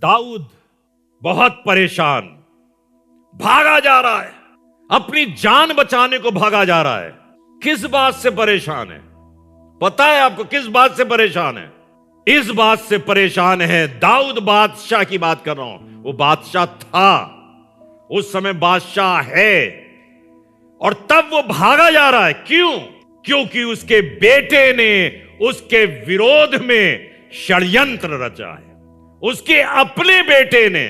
दाऊद बहुत परेशान, भागा जा रहा है, अपनी जान बचाने को भागा जा रहा है। किस बात से परेशान है? पता है आपको किस बात से परेशान है? इस बात से परेशान है, दाऊद बादशाह की बात कर रहा हूं, वो बादशाह था, उस समय बादशाह है, और तब वो भागा जा रहा है। क्यों? क्योंकि उसके बेटे ने उसके विरोध में षड्यंत्र रचा है। उसके अपने बेटे ने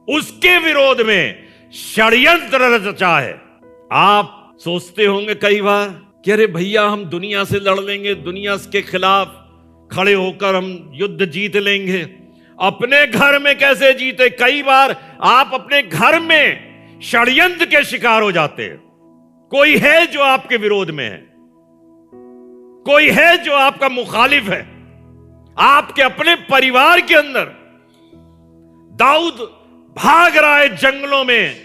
उसके विरोध में षड्यंत्र रचा है। आप सोचते होंगे कई बार कि अरे भैया हम दुनिया से लड़ लेंगे, दुनिया के खिलाफ खड़े होकर हम युद्ध जीत लेंगे, अपने घर में कैसे जीते? कई बार आप अपने घर में षड्यंत्र के शिकार हो जाते हैं। कोई है जो आपके विरोध में है, कोई है जो आपका मुखालिफ है, आपके अपने परिवार के अंदर। दाऊद भाग रहा है जंगलों में,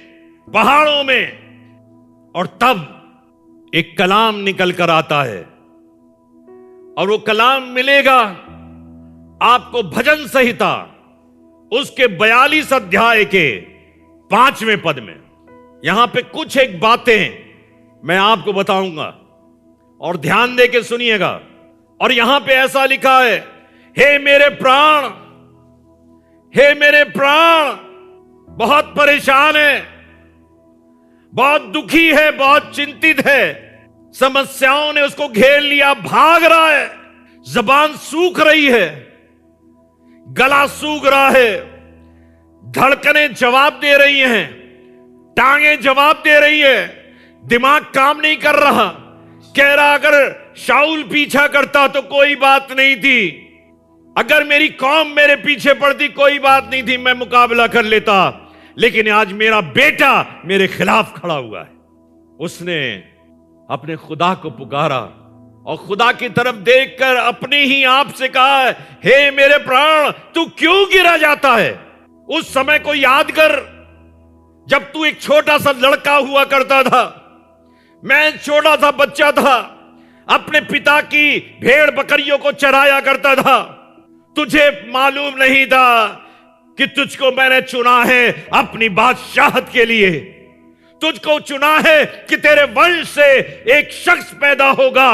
पहाड़ों में, और तब एक कलाम निकल कर आता है, और वो कलाम मिलेगा आपको भजन संहिता उसके 42 अध्याय के 5वें पद में। यहां पे कुछ एक बातें मैं आपको बताऊंगा और ध्यान दे के सुनिएगा। और यहां पे ऐसा लिखा है, हे मेरे प्राण, हे मेरे प्राण, बहुत परेशान है, बहुत दुखी है, बहुत चिंतित है, समस्याओं ने उसको घेर लिया, भाग रहा है, जबान सूख रही है, गला सूख रहा है, धड़कनें जवाब दे रही हैं, टांगे जवाब दे रही है, दिमाग काम नहीं कर रहा। कह रहा अगर शाऊल पीछा करता तो कोई बात नहीं थी, अगर मेरी कौम मेरे पीछे पड़ती कोई बात नहीं थी, मैं मुकाबला कर लेता, लेकिन आज मेरा बेटा मेरे खिलाफ खड़ा हुआ है। उसने अपने खुदा को पुकारा और खुदा की तरफ देखकर अपने ही आप से कहा, हे मेरे प्राण, तू क्यों गिरा जाता है? उस समय को याद कर जब तू एक छोटा सा लड़का हुआ करता था, मैं छोटा सा बच्चा था, अपने पिता की भेड़ बकरियों को चराया करता था। तुझे मालूम नहीं था कि तुझको मैंने चुना है अपनी बादशाहत के लिए, तुझको चुना है कि तेरे वंश से एक शख्स पैदा होगा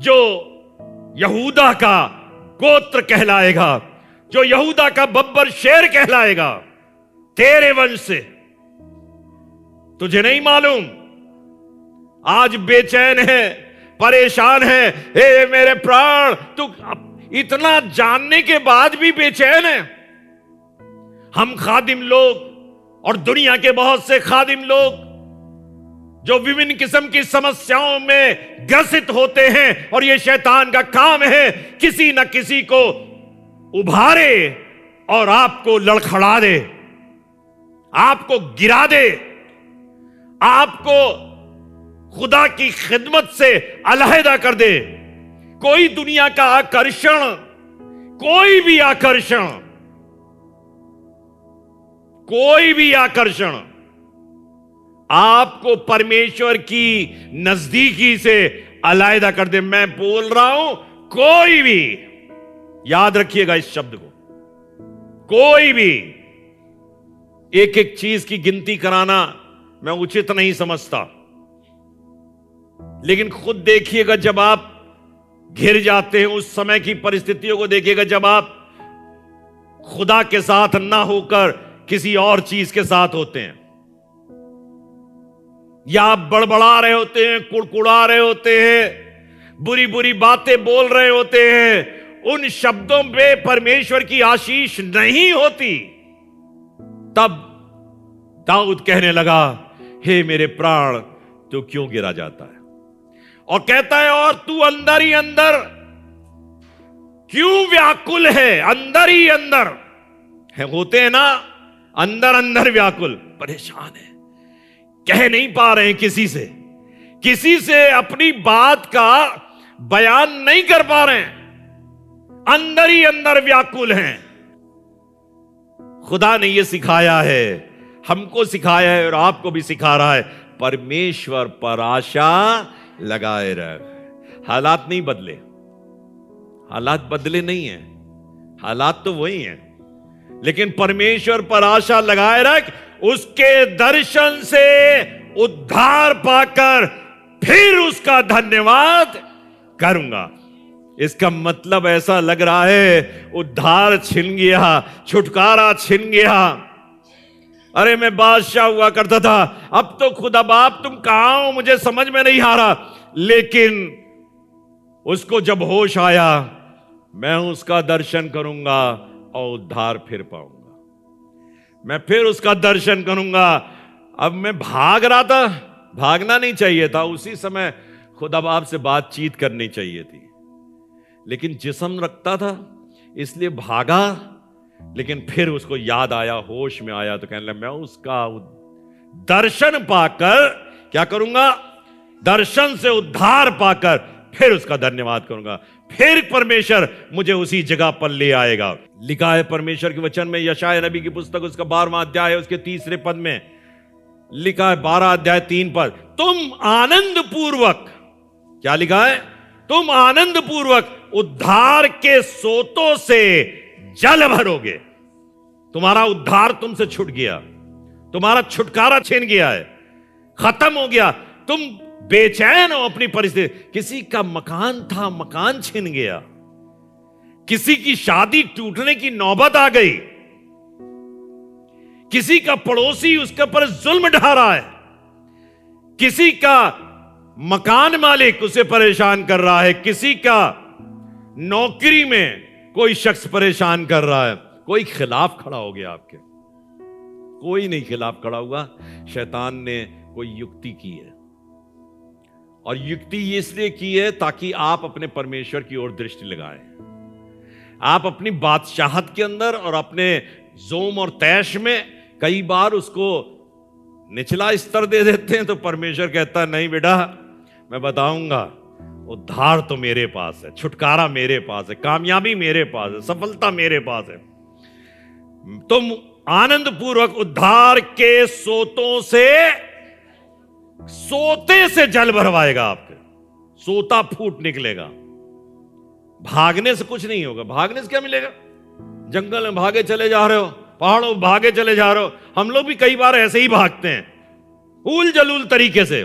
जो यहूदा का गोत्र कहलाएगा, जो यहूदा का बब्बर शेर कहलाएगा, तेरे वंश से। तुझे नहीं मालूम? आज बेचैन है, परेशान है, हे मेरे प्राण, तू इतना जानने के बाद भी बेचैन है। हम खादिम लोग और दुनिया के बहुत से खादिम लोग जो विभिन्न किस्म की समस्याओं में ग्रसित होते हैं, और यह शैतान का काम है किसी न किसी को उभारे और आपको लड़खड़ा दे, आपको गिरा दे, आपको खुदा की खिदमत से अलहदा कर दे। कोई दुनिया का आकर्षण, कोई भी आकर्षण, कोई भी आकर्षण आपको परमेश्वर की नजदीकी से अलहदा कर दे। मैं बोल रहा हूं कोई भी, याद रखिएगा इस शब्द को, कोई भी। एक एक चीज की गिनती कराना मैं उचित नहीं समझता, लेकिन खुद देखिएगा जब आप घिर जाते हैं, उस समय की परिस्थितियों को देखिएगा जब आप खुदा के साथ ना होकर किसी और चीज के साथ होते हैं, या आप बड़बड़ा रहे होते हैं, कुड़कुड़ा रहे होते हैं, बुरी बुरी बातें बोल रहे होते हैं, उन शब्दों पे परमेश्वर की आशीष नहीं होती। तब दाऊद कहने लगा, हे मेरे प्राण, तू क्यों गिरा जाता है? और कहता है, और तू अंदर ही अंदर क्यों व्याकुल है? अंदर ही अंदर है, होते हैं ना, अंदर अंदर व्याकुल, परेशान है, कह नहीं पा रहे हैं किसी से अपनी बात का बयान नहीं कर पा रहे हैं, अंदर ही अंदर व्याकुल हैं। खुदा ने यह सिखाया है, हमको सिखाया है और आपको भी सिखा रहा है, परमेश्वर पर आशा लगाए रख। हालात नहीं बदले, हालात बदले नहीं हैं, हालात तो वही हैं, लेकिन परमेश्वर पर आशा लगाए रख, उसके दर्शन से उद्धार पाकर फिर उसका धन्यवाद करूंगा। इसका मतलब ऐसा लग रहा है उद्धार छिन गया, छुटकारा छिन गया। अरे मैं बादशाह हुआ करता था, अब तो खुदा बाप तुम कहां हो मुझे समझ में नहीं आ रहा। लेकिन उसको जब होश आया, मैं उसका दर्शन करूंगा और उद्धार फिर पाऊंगा, मैं फिर उसका दर्शन करूंगा। अब मैं भाग रहा था, भागना नहीं चाहिए था, उसी समय खुदा बाप से बातचीत करनी चाहिए थी, लेकिन जिस्म रखता था इसलिए भागा। लेकिन फिर उसको याद आया, होश में आया, तो कहने लगा मैं उसका दर्शन पाकर क्या करूंगा, दर्शन से उद्धार पाकर फिर उसका धन्यवाद करूंगा, फिर परमेश्वर मुझे उसी जगह पर ले आएगा। लिखा है परमेश्वर के वचन में, यशायाह नबी की पुस्तक उसका 12वां अध्याय है, उसके 3 पद में लिखा है, 12 अध्याय 3 पद, तुम आनंद पूर्वक, क्या लिखा है, तुम आनंद पूर्वक उद्धार के सोतों से जल भरोगे। तुम्हारा उद्धार तुमसे छूट गया, तुम्हारा छुटकारा छिन गया है, खत्म हो गया। तुम बेचैन हो अपनी परिस्थिति। किसी का मकान था, मकान छिन गया, किसी की शादी टूटने की नौबत आ गई, किसी का पड़ोसी उसके ऊपर जुल्म ढा रहा है, किसी का मकान मालिक उसे परेशान कर रहा है, किसी का नौकरी में कोई शख्स परेशान कर रहा है, कोई खिलाफ खड़ा हो गया आपके, कोई नहीं खिलाफ खड़ा हुआ, शैतान ने कोई युक्ति की है। और युक्ति इसलिए की है ताकि आप अपने परमेश्वर की ओर दृष्टि लगाएं। आप अपनी बादशाहत के अंदर और अपने जोम और तैश में कई बार उसको निचला स्तर दे देते हैं, तो परमेश्वर कहता है नहीं बेटा, मैं बताऊंगा, उद्धार तो मेरे पास है, छुटकारा मेरे पास है, कामयाबी मेरे पास है, सफलता मेरे पास है। तुम आनंद पूर्वक उद्धार के सोतों से, सोते से जल भरवाएगा आपके, सोता फूट निकलेगा। भागने से कुछ नहीं होगा, भागने से क्या मिलेगा? जंगल में भागे चले जा रहे हो, पहाड़ों में भागे चले जा रहे हो, हम लोग भी कई बार ऐसे ही भागते हैं उल जलूल तरीके से।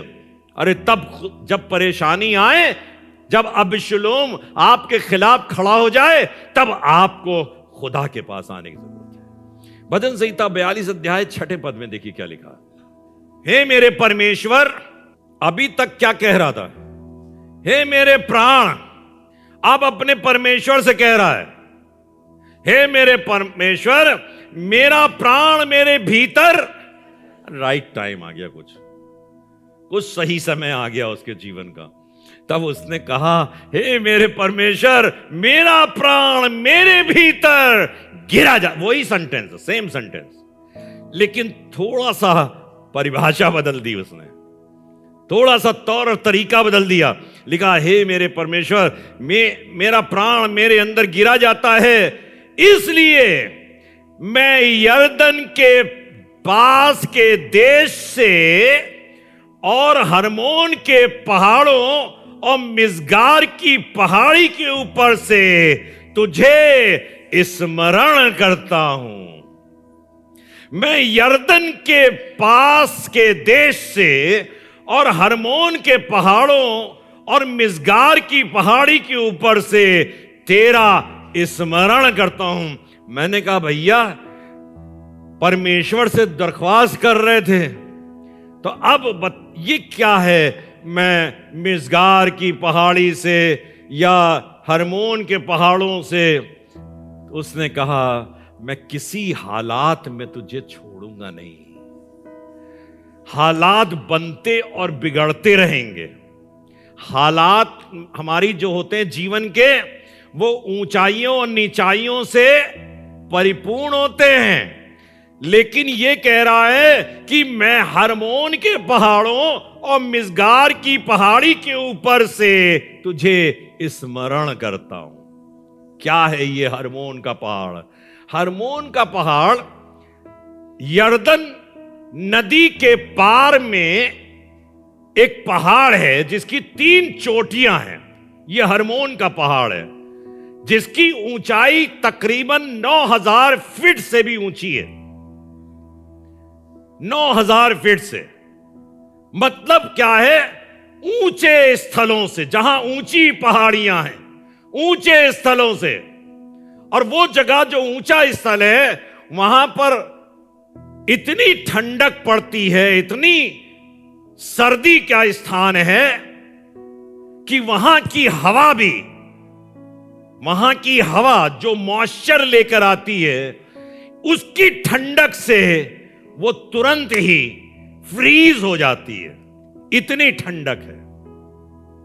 अरे तब जब परेशानी आए, जब अबशलोम आपके खिलाफ खड़ा हो जाए, तब आपको खुदा के पास आने की जरूरत है। भजन संहिता 42 अध्याय 6 पद में देखिए क्या लिखा है, हे मेरे परमेश्वर, अभी तक क्या कह रहा था, हे मेरे प्राण, अब अपने परमेश्वर से कह रहा है, हे मेरे परमेश्वर, मेरा प्राण मेरे भीतर। राइट टाइम आ गया, कुछ सही समय आ गया उसके जीवन का। तब उसने कहा, हे मेरे परमेश्वर, मेरा प्राण मेरे भीतर गिरा जा। वही सेंटेंस, सेम सेंटेंस, लेकिन थोड़ा सा परिभाषा बदल दी उसने, थोड़ा सा तौर और तरीका बदल दिया। लिखा, हे मेरे परमेश्वर, मेरा प्राण मेरे अंदर गिरा जाता है, इसलिए मैं यरदन के पास के देश से और हरमोन के पहाड़ों और मिस्गार की पहाड़ी के ऊपर से तुझे स्मरण करता हूं। मैं यरदन के पास के देश से और हरमोन के पहाड़ों और मिस्गार की पहाड़ी के ऊपर से तेरा स्मरण करता हूं। मैंने कहा, भैया परमेश्वर से दरख्वास्त कर रहे थे, तो अब ये क्या है, मैं मिस्गार की पहाड़ी से या हरमोन के पहाड़ों से? उसने कहा, मैं किसी हालात में तुझे छोड़ूंगा नहीं। हालात बनते और बिगड़ते रहेंगे। हालात हमारी जो होते हैं जीवन के, वो ऊंचाइयों और नीचाइयों से परिपूर्ण होते हैं, लेकिन ये कह रहा है कि मैं हरमोन के पहाड़ों और मिस्गार की पहाड़ी के ऊपर से तुझे स्मरण करता हूं। क्या है ये हरमोन का पहाड़? हरमोन का पहाड़ यरदन नदी के पार में एक पहाड़ है जिसकी 3 चोटियां हैं। यह हरमोन का पहाड़ है, जिसकी ऊंचाई तकरीबन 9,000 फीट से भी ऊंची है। 9,000 फीट से मतलब क्या है? ऊंचे स्थलों से, जहां ऊंची पहाड़ियां हैं, ऊंचे स्थलों से। और वो जगह जो ऊंचा स्थल है, वहां पर इतनी ठंडक पड़ती है, इतनी सर्दी का स्थान है कि वहां की हवा भी, वहां की हवा जो मॉइस्चर लेकर आती है, उसकी ठंडक से वो तुरंत ही फ्रीज हो जाती है। इतनी ठंडक है।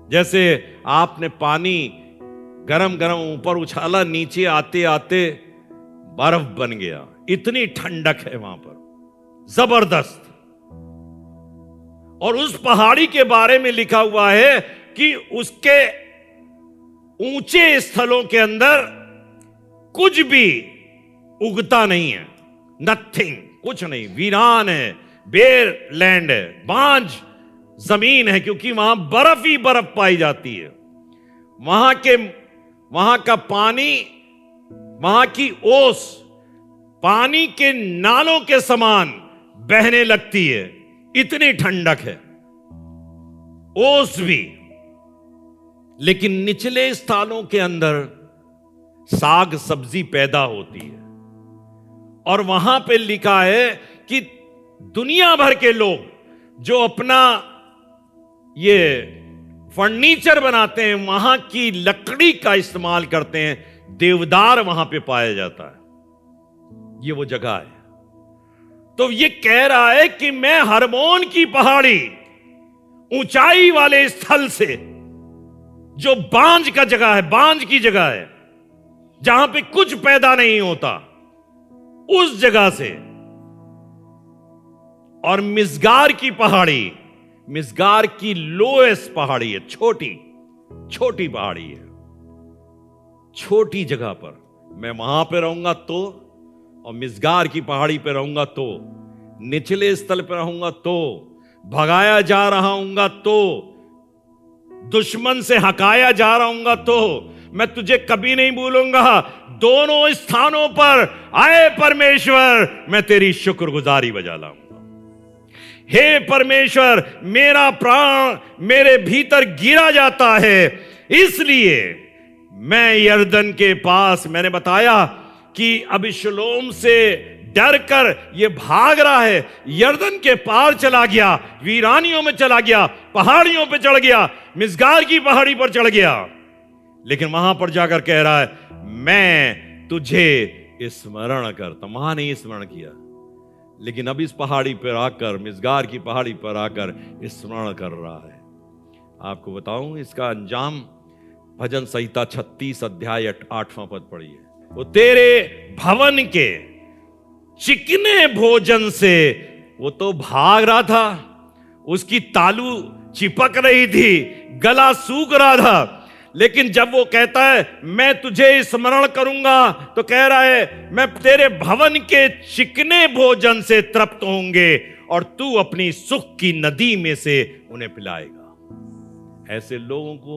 जैसे आपने पानी गरम गरम ऊपर उछाला, नीचे आते आते बर्फ बन गया। इतनी ठंडक है वहां पर, जबरदस्त। और उस पहाड़ी के बारे में लिखा हुआ है कि उसके ऊंचे स्थलों के अंदर कुछ भी उगता नहीं है। नथिंग, कुछ नहीं, वीरान है, बेर लैंड है, बांझ जमीन है, क्योंकि वहां बर्फ ही बर्फ पाई जाती है। वहां का पानी, वहां की ओस पानी के नालों के समान बहने लगती है। इतनी ठंडक है, ओस भी। लेकिन निचले स्थानों के अंदर साग सब्जी पैदा होती है। और वहां पे लिखा है कि दुनिया भर के लोग जो अपना ये फर्नीचर बनाते हैं, वहां की लकड़ी का इस्तेमाल करते हैं। देवदार वहां पे पाया जाता है। ये वो जगह है। तो ये कह रहा है कि मैं हरमोन की पहाड़ी, ऊंचाई वाले स्थल से, जो बांझ का जगह है, बांझ की जगह है, जहां पे कुछ पैदा नहीं होता, उस जगह से, और मिसगार की पहाड़ी, मिसगार की लोएस्ट पहाड़ी है, छोटी छोटी पहाड़ी है, छोटी जगह पर मैं वहां पे रहूंगा तो, और मिसगार की पहाड़ी पे रहूंगा तो, निचले स्थल पे रहूंगा तो, भगाया जा रहा हूंगा तो, दुश्मन से हकाया जा रहा हूंगा तो, मैं तुझे कभी नहीं भूलूंगा। दोनों स्थानों पर आए परमेश्वर, मैं तेरी शुक्रगुजारी बजा लाऊंगा। हे परमेश्वर, मेरा प्राण मेरे भीतर गिरा जाता है, इसलिए मैं यरदन के पास, मैंने बताया कि अबिशलोम से डर कर ये भाग रहा है, यरदन के पार चला गया, वीरानियों में चला गया, पहाड़ियों पे चढ़ गया, मिसगार की पहाड़ी पर चढ़ गया। लेकिन वहां पर जाकर कह रहा है, मैं तुझे स्मरण करता। वहां नहीं स्मरण किया, लेकिन अब इस पहाड़ी पर आकर, मिसगार की पहाड़ी पर आकर स्मरण कर रहा है। आपको बताऊं, इसका अंजाम भजन संहिता 36 अध्याय 8वां पद पढ़िए। वो तेरे भवन के चिकने भोजन से, वो तो भाग रहा था, उसकी तालू चिपक रही थी, गला सूख रहा था, लेकिन जब वो कहता है मैं तुझे स्मरण करूंगा, तो कह रहा है मैं तेरे भवन के चिकने भोजन से तृप्त होंगे और तू अपनी सुख की नदी में से उन्हें पिलाएगा। ऐसे लोगों को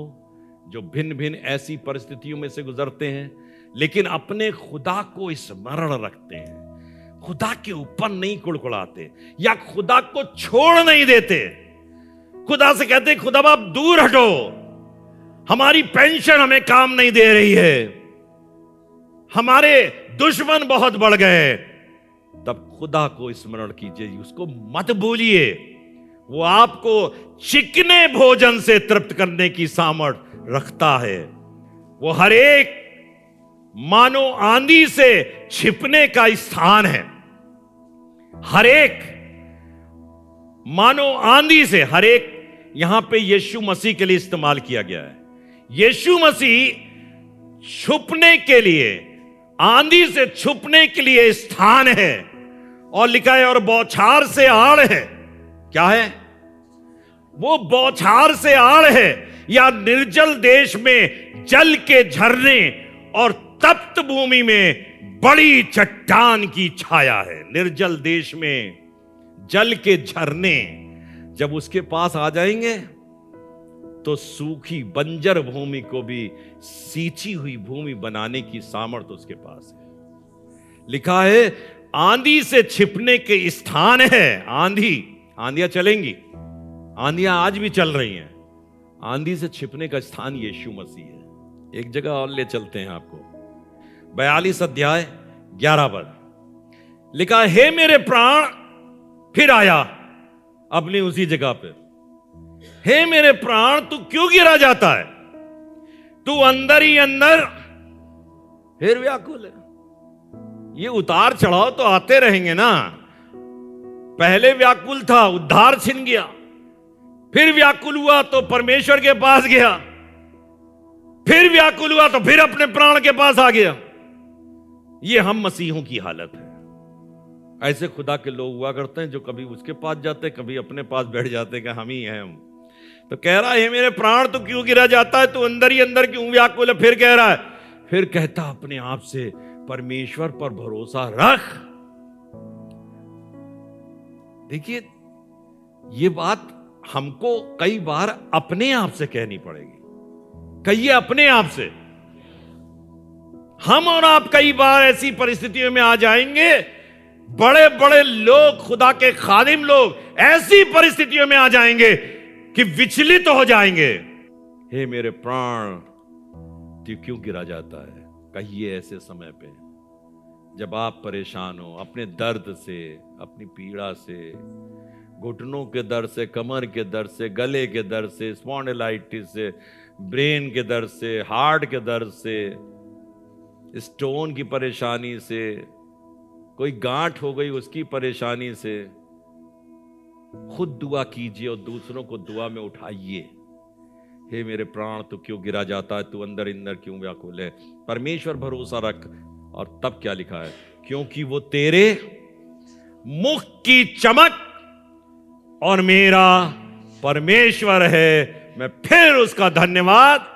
जो भिन्न भिन्न ऐसी परिस्थितियों में से गुजरते हैं, लेकिन अपने खुदा को स्मरण रखते हैं, खुदा के ऊपर नहीं कुड़कुड़ाते या खुदा को छोड़ नहीं देते। खुदा से कहते खुदा बाप दूर हटो, हमारी पेंशन हमें काम नहीं दे रही है, हमारे दुश्मन बहुत बढ़ गए। तब खुदा को स्मरण कीजिए, उसको मत भूलिए। वो आपको चिकने भोजन से तृप्त करने की सामर्थ्य रखता है। वो हर एक मानो आंधी से छिपने का स्थान है। हर एक मानो आंधी से, हर एक यहां पे यीशु मसीह के लिए इस्तेमाल किया गया है। यीशु मसीह छुपने के लिए, आंधी से छुपने के लिए स्थान है। और लिखा है और बौछार से आड़ है। क्या है वो? बौछार से आड़ है, या निर्जल देश में जल के झरने और तप्त भूमि में बड़ी चट्टान की छाया है। निर्जल देश में जल के झरने जब उसके पास आ जाएंगे तो सूखी बंजर भूमि को भी सींची हुई भूमि बनाने की सामर्थ्य उसके पास है। लिखा है आंधी से छिपने के स्थान है। आंधियां चलेंगी, आंधियां आज भी चल रही हैं। आंधी से छिपने का स्थान यीशु मसीह है। एक जगह और ले चलते हैं आपको, 42 अध्याय 11 पद लिखा, हे मेरे प्राण, फिर आया अपनी उसी जगह पे, हे मेरे प्राण तू क्यों गिरा जाता है, तू अंदर ही अंदर फिर व्याकुल है। ये उतार चढ़ाव तो आते रहेंगे ना। पहले व्याकुल था, उद्धार छिन गया, फिर व्याकुल हुआ तो परमेश्वर के पास गया, फिर व्याकुल हुआ तो फिर अपने प्राण के पास आ गया। ये हम मसीहों की हालत है। ऐसे खुदा के लोग हुआ करते हैं जो कभी उसके पास जाते, कभी अपने पास बैठ जाते कि हम ही हैं हम। तो कह रहा है मेरे प्राण तो क्यों गिरा जाता है, तू अंदर ही अंदर क्यों व्याकुल है। फिर कह रहा है, फिर कहता अपने आप से परमेश्वर पर भरोसा रख। देखिए ये बात हमको कई बार अपने आप से कहनी पड़ेगी। कहिए अपने आप से। हम और आप कई बार ऐसी परिस्थितियों में आ जाएंगे, बड़े बड़े लोग, खुदा के खादिम लोग ऐसी परिस्थितियों में आ जाएंगे कि विचलित हो जाएंगे। हे मेरे प्राण तू क्यों गिरा जाता है। कहिए ऐसे समय पे जब आप परेशान हो अपने दर्द से, अपनी पीड़ा से, घुटनों के दर्द से, कमर के दर्द से, गले के दर्द से, स्पॉन्डिलाइटिस से, ब्रेन के दर्द से, हार्ट के दर्द से, स्टोन की परेशानी से, कोई गांठ हो गई उसकी परेशानी से, खुद दुआ कीजिए और दूसरों को दुआ में उठाइए। हे मेरे प्राण तू क्यों गिरा जाता है, तू अंदर अंदर क्यों व्याकुल है। परमेश्वर भरोसा रख। और तब क्या लिखा है, क्योंकि वो तेरे मुख की चमक और मेरा परमेश्वर है। मैं फिर उसका धन्यवाद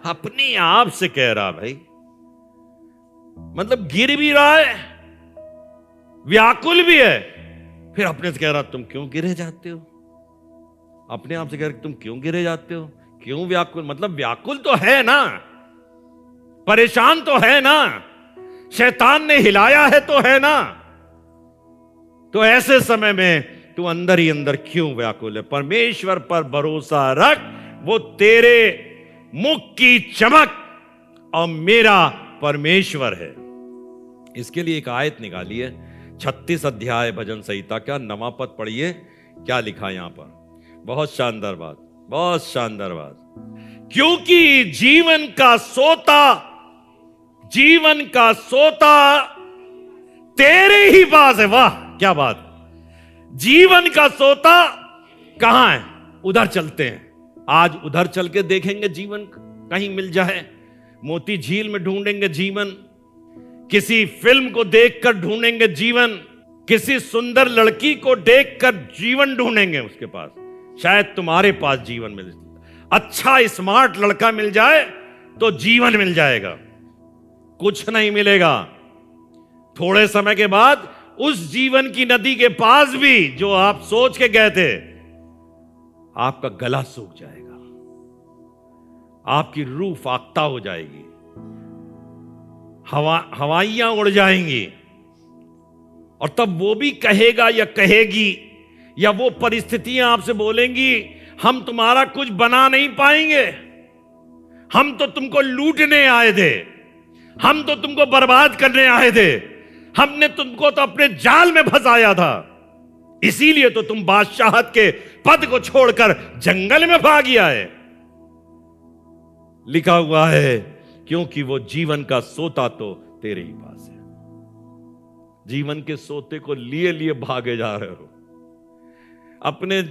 अपने आप से कह रहा। भाई मतलब गिर भी रहा है, व्याकुल भी है, फिर अपने से कह रहा तुम क्यों गिरे जाते हो। अपने आप से कह रहे तुम क्यों गिरे जाते हो, क्यों व्याकुल। मतलब व्याकुल तो है ना, परेशान तो है ना, शैतान ने हिलाया है तो है ना। तो ऐसे समय में तू अंदर ही अंदर क्यों व्याकुल है। परमेश्वर पर भरोसा रख, वो तेरे मुख की चमक और मेरा परमेश्वर है। इसके लिए एक आयत निकाली है, 36 अध्याय भजन संहिता का 9वां पद पढ़िए। क्या लिखा यहां पर, बहुत शानदार बात, बहुत शानदार बात। क्योंकि जीवन का सोता तेरे ही पास है। वाह क्या बात। जीवन का सोता कहां है, उधर चलते हैं। आज उधर चल के देखेंगे जीवन कहीं मिल जाए। मोती झील में ढूंढेंगे जीवन, किसी फिल्म को देखकर ढूंढेंगे जीवन, किसी सुंदर लड़की को देखकर जीवन ढूंढेंगे उसके पास। शायद तुम्हारे पास जीवन मिल जाए। अच्छा स्मार्ट लड़का मिल जाए तो जीवन मिल जाएगा। कुछ नहीं मिलेगा। थोड़े समय के बाद उस जीवन की नदी के पास भी जो आप सोच के गए थे, आपका गला सूख जाएगा, आपकी रूह फाख्ता हो जाएगी, हवाइयां उड़ जाएंगी। और तब वो भी कहेगा या कहेगी, या वो परिस्थितियां आपसे बोलेंगी, हम तुम्हारा कुछ बना नहीं पाएंगे, हम तो तुमको लूटने आए थे, हम तो तुमको बर्बाद करने आए थे, हमने तुमको तो अपने जाल में फंसाया था, इसीलिए तो तुम बादशाहत के पद को छोड़कर जंगल में भाग आए। लिखा हुआ है क्योंकि वो जीवन का सोता तो तेरे ही पास है। जीवन के सोते को लिए लिए भागे जा रहे हो। अपने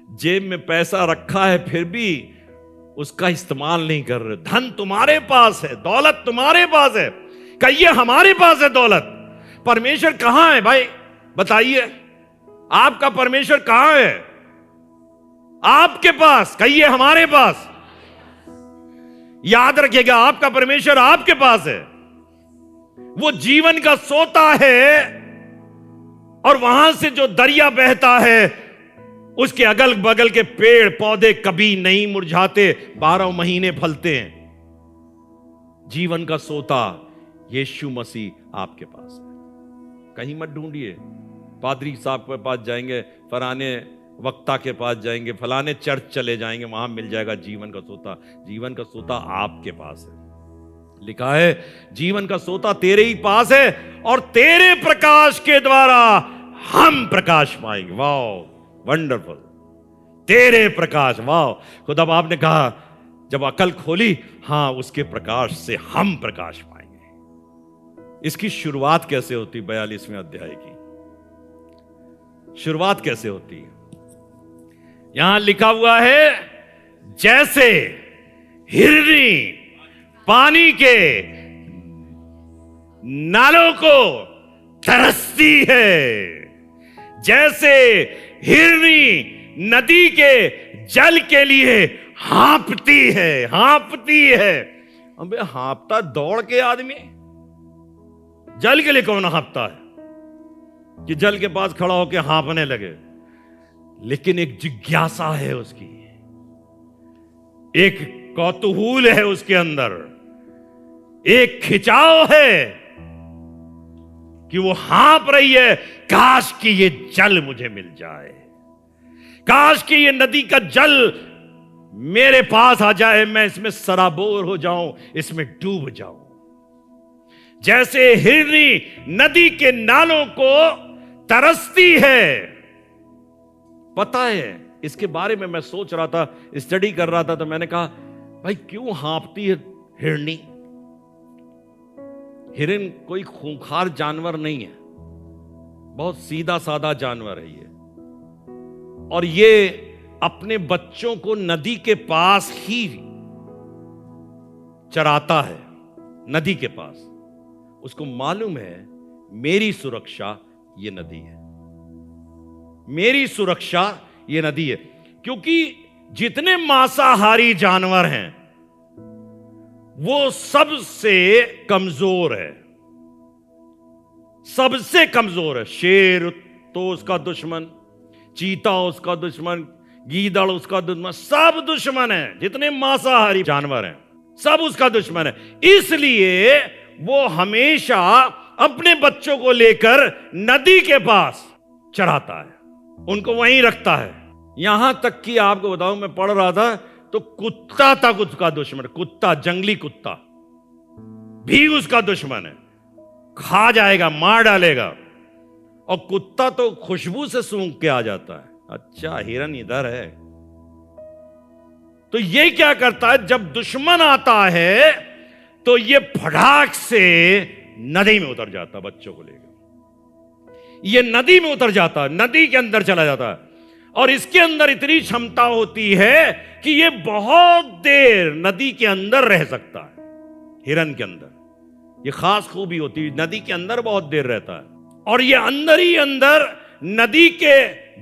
जेब में पैसा रखा है फिर भी उसका इस्तेमाल नहीं कर रहे। धन तुम्हारे पास है, दौलत तुम्हारे पास है, कहिए हमारे पास है दौलत। परमेश्वर कहां है भाई, बताइए आपका परमेश्वर कहां है। आपके पास, कहिए हमारे पास। याद रखिएगा आपका परमेश्वर आपके पास है। वो जीवन का सोता है और वहां से जो दरिया बहता है उसके अगल बगल के पेड़ पौधे कभी नहीं मुरझाते, 12 महीने फलते हैं। जीवन का सोता यीशु मसीह आपके पास है। कहीं मत ढूंढिए, पादरी साहब के पास जाएंगे, फलाने वक्ता के पास जाएंगे, फलाने चर्च चले जाएंगे, वहां मिल जाएगा जीवन का सोता। जीवन का सोता आपके पास है। लिखा है जीवन का सोता तेरे ही पास है और तेरे प्रकाश के द्वारा हम प्रकाश पाएंगे। वाह, वंडरफुल। तेरे प्रकाश, वाह। खुद अब आपने कहा जब अकल खोली, हां, उसके प्रकाश से हम प्रकाश पाएंगे। इसकी शुरुआत कैसे होती? 42वें अध्याय की शुरुआत कैसे होती है? यहां लिखा हुआ है, जैसे हिरनी पानी के नालों को तरसती है, जैसे हिरनी नदी के जल के लिए हाँपती है। हाँपती है। अबे हाँपता दौड़ के आदमी, जल के लिए कौन हाँपता है कि जल के पास खड़ा होकर हाँपने लगे? लेकिन एक जिज्ञासा है उसकी, एक कौतूहल है उसके अंदर, एक खिंचाव है कि वो हाँप रही है, काश कि ये जल मुझे मिल जाए, काश कि ये नदी का जल मेरे पास आ जाए, मैं इसमें सराबोर हो जाऊं, इसमें डूब जाऊं। जैसे हिरनी नदी के नालों को तरसती है। पता है, इसके बारे में मैं सोच रहा था, स्टडी कर रहा था, तो मैंने कहा भाई क्यों हाँपती है हिरनी? हिरन कोई खूंखार जानवर नहीं है, बहुत सीधा साधा जानवर है ये, और ये अपने बच्चों को नदी के पास ही चराता है। नदी के पास उसको मालूम है मेरी सुरक्षा ये नदी है, मेरी सुरक्षा ये नदी है। क्योंकि जितने मांसाहारी जानवर हैं वो सबसे कमजोर है, सबसे कमजोर है। शेर तो उसका दुश्मन, चीता उसका दुश्मन, गीदड़ उसका दुश्मन, सब दुश्मन है। जितने मांसाहारी जानवर हैं सब उसका दुश्मन है। इसलिए वो हमेशा अपने बच्चों को लेकर नदी के पास चराता है, उनको वहीं रखता है। यहां तक कि आपको बताऊं, मैं पढ़ रहा था तो कुत्ता तक उसका दुश्मन, कुत्ता, जंगली कुत्ता भी उसका दुश्मन है, खा जाएगा, मार डालेगा। और कुत्ता तो खुशबू से सूंघ के आ जाता है, अच्छा हिरन इधर है। तो ये क्या करता है, जब दुश्मन आता है तो ये फटाक से नदी में उतर जाता है, बच्चों को लेकर ये नदी में उतर जाता है, नदी के अंदर चला जाता है। और इसके अंदर इतनी क्षमता होती है कि ये बहुत देर नदी के अंदर रह सकता है। हिरन के अंदर ये खास खूबी होती है, नदी के अंदर बहुत देर रहता है। और ये अंदर ही अंदर नदी के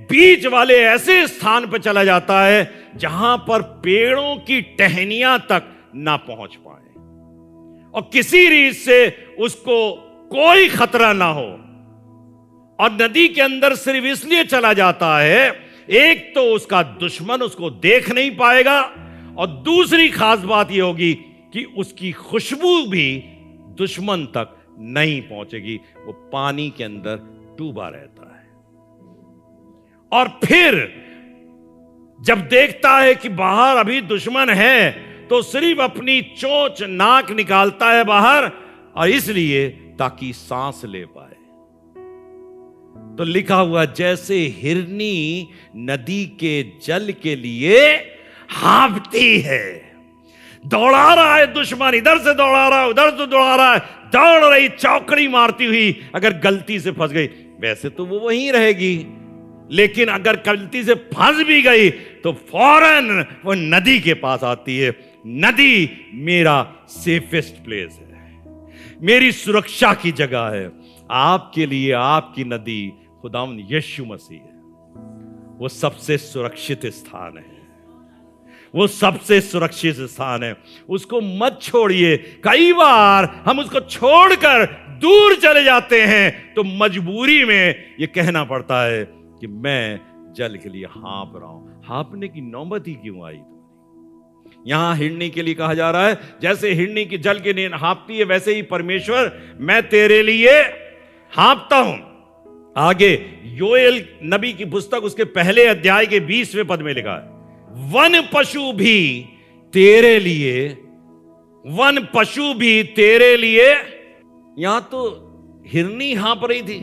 बीच वाले ऐसे स्थान पर चला जाता है जहां पर पेड़ों की टहनियां तक ना पहुंच पाए और किसी रीत से उसको कोई खतरा ना हो। और नदी के अंदर सिर्फ इसलिए चला जाता है, एक तो उसका दुश्मन उसको देख नहीं पाएगा, और दूसरी खास बात यह होगी कि उसकी खुशबू भी दुश्मन तक नहीं पहुंचेगी। वो पानी के अंदर डूबा रहता है। और फिर जब देखता है कि बाहर अभी दुश्मन है तो सिर्फ अपनी चोंच नाक निकालता है बाहर, और इसलिए ताकि सांस ले पाए। तो लिखा हुआ, जैसे हिरनी नदी के जल के लिए हाँफती है। दौड़ा रहा है दुश्मन, इधर से दौड़ा रहा है, उधर से दौड़ा रहा है, दौड़ रही चौकड़ी मारती हुई। अगर गलती से फंस गई, वैसे तो वो वहीं रहेगी, लेकिन अगर गलती से फंस भी गई तो फौरन वो नदी के पास आती है। नदी मेरा सेफेस्ट प्लेस है, मेरी सुरक्षा की जगह है। आपके लिए आपकी नदी खुदावंद यीशु मसीह है। वो सबसे सुरक्षित स्थान है, वो सबसे सुरक्षित स्थान है। उसको मत छोड़िए। कई बार हम उसको छोड़कर दूर चले जाते हैं तो मजबूरी में ये कहना पड़ता है कि मैं जल के लिए हाँप रहा हूं। हाँपने की नौबत ही क्यों आई तुम्हारी? यहां हिरनी के लिए कहा जा रहा है, जैसे हिरनी की जल के लिए हाँपती है, वैसे ही परमेश्वर मैं तेरे लिए हाँपता हूं। आगे योएल नबी की पुस्तक उसके पहले अध्याय के 20वें पद में लिखा है, वन पशु भी तेरे लिए, वन पशु भी तेरे लिए। यहां तो हिरनी हाँप रही थी,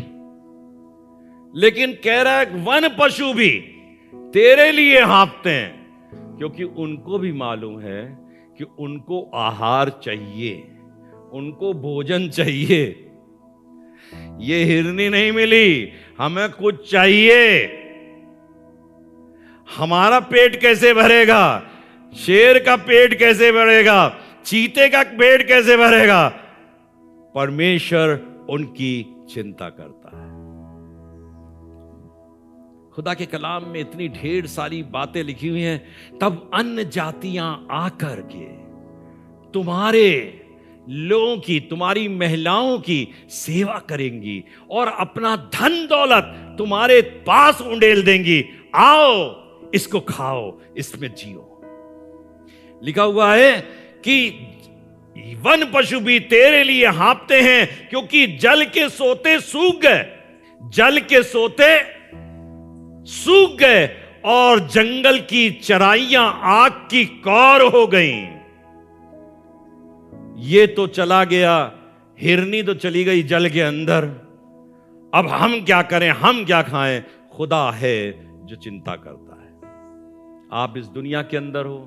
लेकिन कह रहा है वन पशु भी तेरे लिए हाँपते हैं, क्योंकि उनको भी मालूम है कि उनको आहार चाहिए, उनको भोजन चाहिए। ये हिरनी नहीं मिली, हमें कुछ चाहिए। हमारा पेट कैसे भरेगा? शेर का पेट कैसे भरेगा? चीते का पेट कैसे भरेगा? परमेश्वर उनकी चिंता करता है। खुदा के कलाम में इतनी ढेर सारी बातें लिखी हुई हैं, तब अन्य जातियां आकर के तुम्हारे लोगों की, तुम्हारी महिलाओं की सेवा करेंगी और अपना धन दौलत तुम्हारे पास उंडेल देंगी। आओ इसको खाओ, इसमें जियो। लिखा हुआ है कि वन पशु भी तेरे लिए हाँपते हैं, क्योंकि जल के सोते सूख गए, जल के सोते सूख गए और जंगल की चराइयां आग की कौर हो गईं। ये तो चला गया, हिरनी तो चली गई जल के अंदर। अब हम क्या करें, हम क्या खाएं? खुदा है जो चिंता करता है। आप इस दुनिया के अंदर हो,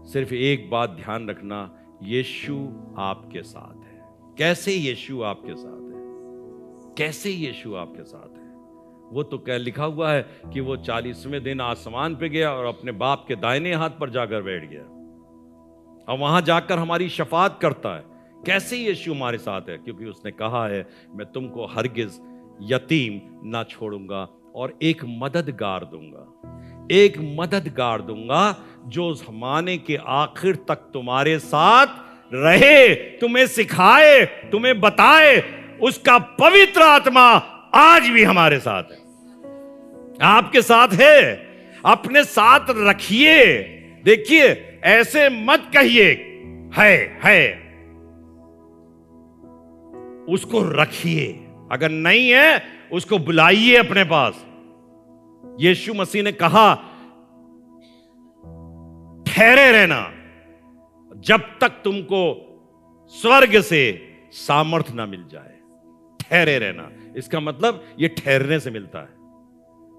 सिर्फ एक बात ध्यान रखना, यीशु आपके साथ है। कैसे यीशु आपके साथ है? कैसे यीशु आपके साथ है? वो तो क्या लिखा हुआ है कि वो 40वें दिन आसमान पे गया और अपने बाप के दाहिने हाथ पर जाकर बैठ गया और वहां जाकर हमारी शफाअत करता है। कैसे यीशु हमारे साथ है? क्योंकि उसने कहा है, मैं तुमको हरगिज यतीम ना छोड़ूंगा और एक मददगार दूंगा, एक मददगार दूंगा जो जमाने के आखिर तक तुम्हारे साथ रहे, तुम्हें सिखाए, तुम्हें बताए। उसका पवित्र आत्मा आज भी हमारे साथ है, आपके साथ है। अपने साथ रखिए। देखिए, ऐसे मत कहिए है, उसको रखिए। अगर नहीं है, उसको बुलाइए अपने पास। यीशु मसीह ने कहा, ठहरे रहना जब तक तुमको स्वर्ग से सामर्थ ना मिल जाए। ठहरे रहना, इसका मतलब यह ठहरने से मिलता है,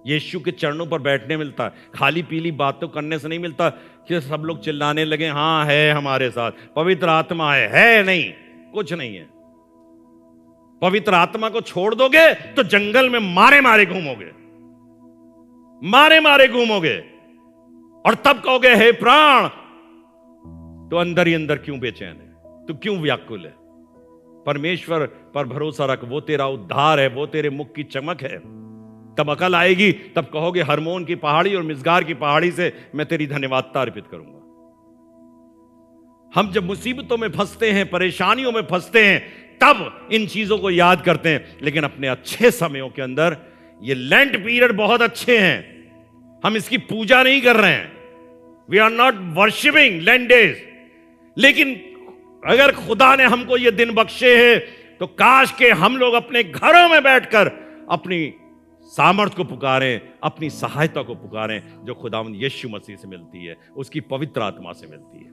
यीशु के चरणों पर बैठने मिलता है। खाली पीली बातों करने से नहीं मिलता कि सब लोग चिल्लाने लगे, हां है हमारे साथ, पवित्र आत्मा है नहीं, कुछ नहीं है। पवित्र आत्मा को छोड़ दोगे तो जंगल में मारे मारे घूमोगे, मारे मारे घूमोगे, और तब कहोगे, हे प्राण, तो अंदर ही अंदर क्यों बेचैन है, तो क्यों व्याकुल है? परमेश्वर पर भरोसा रख, वो तेरा उद्धार है, वो तेरे मुख की चमक है। तब अकल आएगी, तब कहोगे, हरमोन की पहाड़ी और मिसगार की पहाड़ी से मैं तेरी धन्यवादता अर्पित करूंगा। हम जब मुसीबतों में फंसते हैं, परेशानियों में फंसते हैं, तब इन चीजों को याद करते हैं। लेकिन अपने अच्छे समयों के अंदर, ये लेंट पीरियड बहुत अच्छे हैं, हम इसकी पूजा नहीं कर रहे हैं, we are not worshipping Lent days. लेकिन अगर खुदा ने हमको ये दिन बख्शे हैं, तो काश के हम लोग अपने घरों में बैठकर अपनी सामर्थ को पुकारें, अपनी सहायता को पुकारें, जो खुदावंद यीशु मसीह से मिलती है, उसकी पवित्र आत्मा से मिलती है।